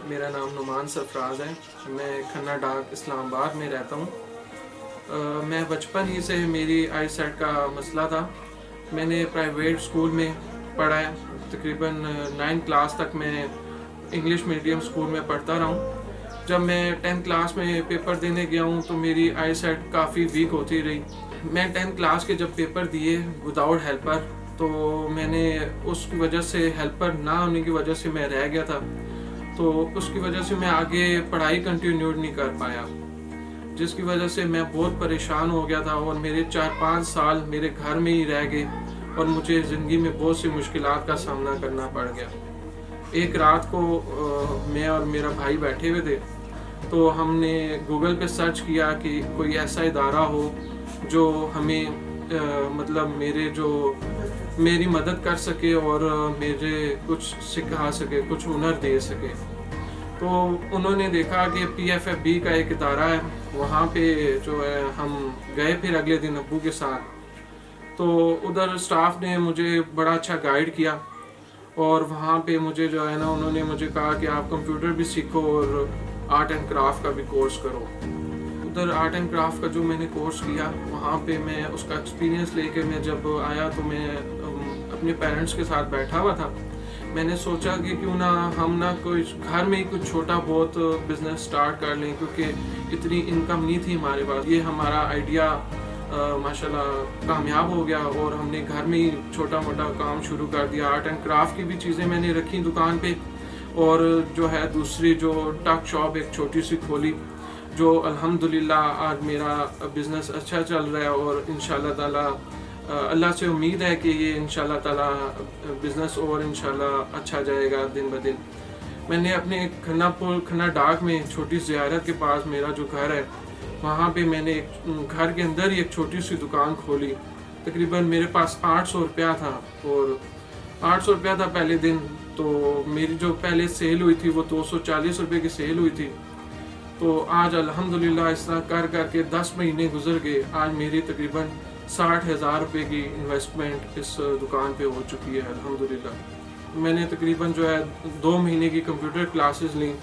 میرا نام نعمان سرفراز ہے. میں کھنہ ڈاک اسلام آباد میں رہتا ہوں. میں بچپن ہی سے میری آئی سیٹ کا مسئلہ تھا. میں نے پرائیویٹ اسکول میں پڑھا ہے. تقریباً 9 کلاس تک میں انگلش میڈیم اسکول میں پڑھتا رہا ہوں. جب میں 10 کلاس میں پیپر دینے گیا ہوں تو میری آئی سیٹ کافی ویک ہوتی رہی. میں 10 کلاس کے جب پیپر دیے وداؤٹ ہیلپر تو میں نے اس کی وجہ سے ہیلپر نہ ہونے کی وجہ سے میں رہ گیا تھا. تو اس کی وجہ سے میں آگے پڑھائی کنٹینیو نہیں کر پایا, جس کی وجہ سے میں بہت پریشان ہو گیا تھا اور میرے 4-5 سال میرے گھر میں ہی رہ گئے اور مجھے زندگی میں بہت سی مشکلات کا سامنا کرنا پڑ گیا. ایک رات کو میں اور میرا بھائی بیٹھے ہوئے تھے تو ہم نے گوگل پہ سرچ کیا کہ کوئی ایسا ادارہ ہو جو ہمیں مطلب میری مدد کر سکے اور میرے کچھ سکھا سکے, کچھ ہنر دے سکے. تو انہوں نے دیکھا کہ PFFB کا ایک ادارہ ہے, وہاں پہ جو ہے ہم گئے. پھر اگلے دن ابو کے ساتھ تو ادھر اسٹاف نے مجھے بڑا اچھا گائیڈ کیا اور وہاں پہ مجھے جو ہے نا انہوں نے مجھے کہا کہ آپ کمپیوٹر بھی سیکھو اور آرٹ اینڈ کرافٹ کا بھی کورس کرو. ادھر آرٹ اینڈ کرافٹ کا جو میں نے کورس کیا وہاں پہ میں اس کا ایکسپیرینس لے کے میں جب آیا تو میں اپنے پیرنٹس کے ساتھ بیٹھا ہوا تھا. میں نے سوچا کہ کیوں نہ ہم کوئی گھر میں ہی کچھ چھوٹا بہت بزنس سٹارٹ کر لیں, کیونکہ اتنی انکم نہیں تھی ہمارے پاس. یہ ہمارا آئیڈیا ماشاءاللہ کامیاب ہو گیا اور ہم نے گھر میں ہی چھوٹا موٹا کام شروع کر دیا. آرٹ اینڈ کرافٹ کی بھی چیزیں میں نے رکھی دکان پہ, اور جو ہے دوسری جو ٹک شاپ ایک چھوٹی سی کھولی, جو الحمدللہ آج میرا بزنس اچھا چل رہا ہے. اور انشاءاللہ تعالی اللہ سے امید ہے کہ یہ انشاءاللہ تعالی بزنس اور انشاءاللہ اچھا جائے گا دن بدن. میں نے اپنے کھنہ ڈاک میں چھوٹی زیارت کے پاس میرا جو گھر ہے وہاں پہ میں نے گھر کے اندر ہی ایک چھوٹی سی دکان کھولی. تقریباً میرے پاس 800 روپیہ تھا, اور 800 روپیہ تھا پہلے دن. تو میری جو پہلے سیل ہوئی تھی وہ 240 روپے کی سیل ہوئی تھی. تو آج الحمدللہ اس طرح کر کر کے 10 مہینے گزر گئے. آج میری تقریباً 60,000 روپے کی انویسٹمنٹ اس دکان پہ ہو چکی ہے الحمدللہ. میں نے تقریباً جو ہے 2 مہینے کی کمپیوٹر کلاسز لیں,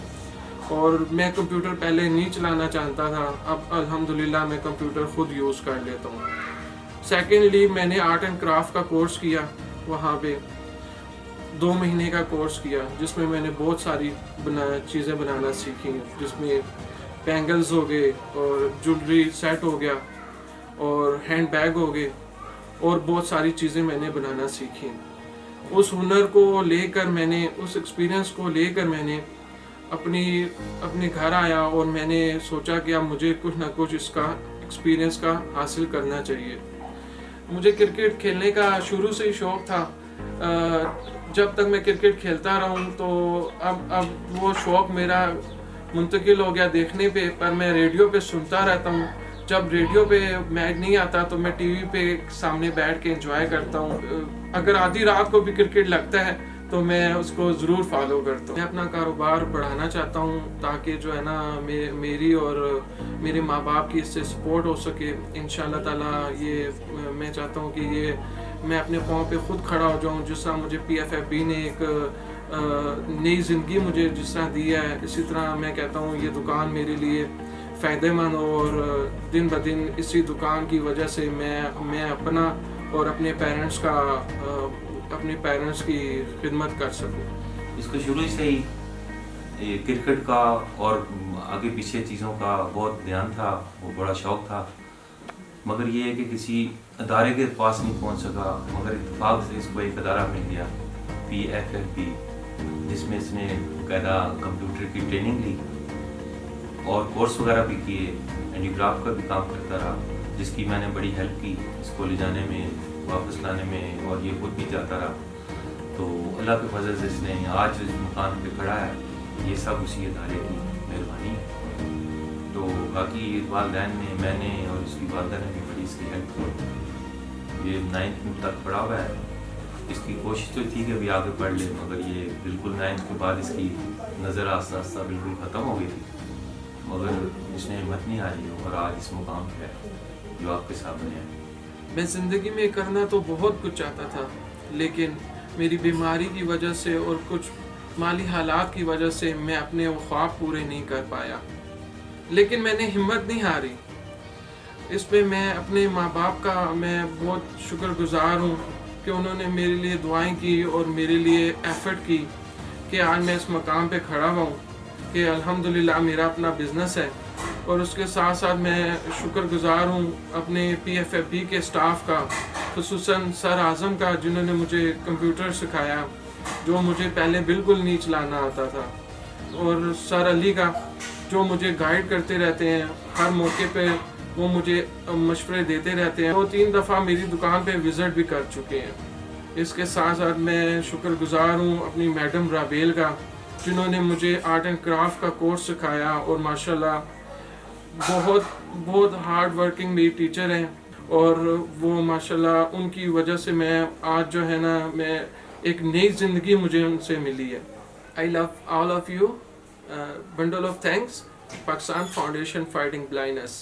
اور میں کمپیوٹر پہلے نہیں چلانا چاہتا تھا, اب الحمدللہ میں کمپیوٹر خود یوز کر لیتا ہوں. سیکنڈلی میں نے آرٹ اینڈ کرافٹ کا کورس کیا, وہاں پہ 2 مہینے کا کورس کیا جس میں نے بہت ساری چیزیں بنانا سیکھی, جس میں بینگلز ہو گئے اور جویلری سیٹ ہو گیا اور ہینڈ بیگ ہو گئے, اور بہت ساری چیزیں میں نے بنانا سیکھی. اس ہنر کو لے کر میں نے, اس ایکسپیرینس کو لے کر میں نے اپنے گھر آیا اور میں نے سوچا کہ اب مجھے کچھ نہ کچھ اس کا ایکسپیرینس کا حاصل کرنا چاہیے. مجھے کرکٹ کھیلنے کا شروع سے ہی شوق تھا. جب تک میں کرکٹ کھیلتا رہا ہوں تو اب وہ شوق میرا منتقل ہو گیا دیکھنے پہ, پر میں ریڈیو پہ سنتا رہتا ہوں. جب ریڈیو پہ میچ نہیں آتا تو میں ٹی وی پہ سامنے بیٹھ کے انجوائے کرتا ہوں. اگر آدھی رات کو بھی کرکٹ لگتا ہے تو میں اس کو ضرور فالو کرتا ہوں. میں اپنا کاروبار بڑھانا چاہتا ہوں تاکہ جو ہے نا میری اور میرے ماں باپ کی اس سے سپورٹ ہو سکے. انشاءاللہ تعالی یہ میں چاہتا ہوں کہ یہ میں اپنے پاؤں پہ خود کھڑا ہو جاؤں, جس طرح مجھے PFFB نے ایک نئی زندگی مجھے جس طرح دی ہے, اسی طرح میں کہتا ہوں یہ دکان میرے لیے فائدہ مند ہو, اور دن بدن اسی دکان کی وجہ سے میں اپنا اور اپنے پیرنٹس کی خدمت کر سکوں. اس کو شروع سے ہی کرکٹ کا اور آگے پیچھے چیزوں کا بہت دھیان تھا, وہ بڑا شوق تھا, مگر یہ ہے کہ کسی ادارے کے پاس نہیں پہنچ سکا. مگر اتفاق سے اس کو ایک ادارہ مل گیا PFFB, جس میں اس نے باقاعدہ کمپیوٹر کی ٹریننگ لی اور کورس وغیرہ بھی کیے. ہینڈی کرافٹ کا بھی کام کرتا رہا, جس کی میں نے بڑی ہیلپ کی اس کو لے جانے میں, واپس لانے میں, اور یہ خود بھی جاتا رہا. تو اللہ کے فضل سے اس نے آج اس مقام پہ کھڑا ہے, یہ سب اسی ادارے کی مہربانی. تو باقی والدین نے, میں نے اور اس کی والدہ نے بھی بڑی اس کی ہیلپ کی. یہ 9th تک پڑھا ہوا ہے. اس کی کوشش تو تھی کہ ابھی آگے پڑھ لے, مگر یہ بالکل 9th کے بعد اس کی نظر آہستہ آہستہ بالکل ختم ہو گئی تھی. مگر اس نے ہمت نہیں ہاری اور آج اس مقام پہ ہے جو آپ کے سامنے ہے. میں زندگی میں کرنا تو بہت کچھ چاہتا تھا, لیکن میری بیماری کی وجہ سے اور کچھ مالی حالات کی وجہ سے میں اپنے وہ خواب پورے نہیں کر پایا، لیکن میں نے ہمت نہیں ہاری۔ اس پہ میں اپنے ماں باپ کا میں بہت شکر گزار ہوں کہ انہوں نے میرے لیے دعائیں کی اور میرے لیے ایفرٹ کی کہ آج میں اس مقام پہ کھڑا ہوا ہوں کہ الحمدللہ میرا اپنا بزنس ہے۔ اور اس کے ساتھ ساتھ میں شکر گزار ہوں اپنے PFFB کے سٹاف کا، خصوصاً سر اعظم کا، جنہوں نے مجھے کمپیوٹر سکھایا جو مجھے پہلے بالکل نہیں چلانا آتا تھا، اور سر علی کا جو مجھے گائیڈ کرتے رہتے ہیں ہر موقع پہ، وہ مجھے مشورے دیتے رہتے ہیں۔ 2-3 دفعہ میری دکان پہ وزٹ بھی کر چکے ہیں۔ اس کے ساتھ ساتھ میں شکر گزار ہوں اپنی میڈم رابیل کا، جنہوں نے مجھے آرٹ اینڈ کرافٹ کا کورس سکھایا، اور ماشاءاللہ بہت ہارڈ ورکنگ میری ٹیچر ہیں، اور وہ ماشاءاللہ ان کی وجہ سے میں آج جو ہے نا میں ایک نئی زندگی مجھے ان سے ملی ہے۔ I love all of you. Bundle of thanks. Pakistan Foundation Fighting Blindness.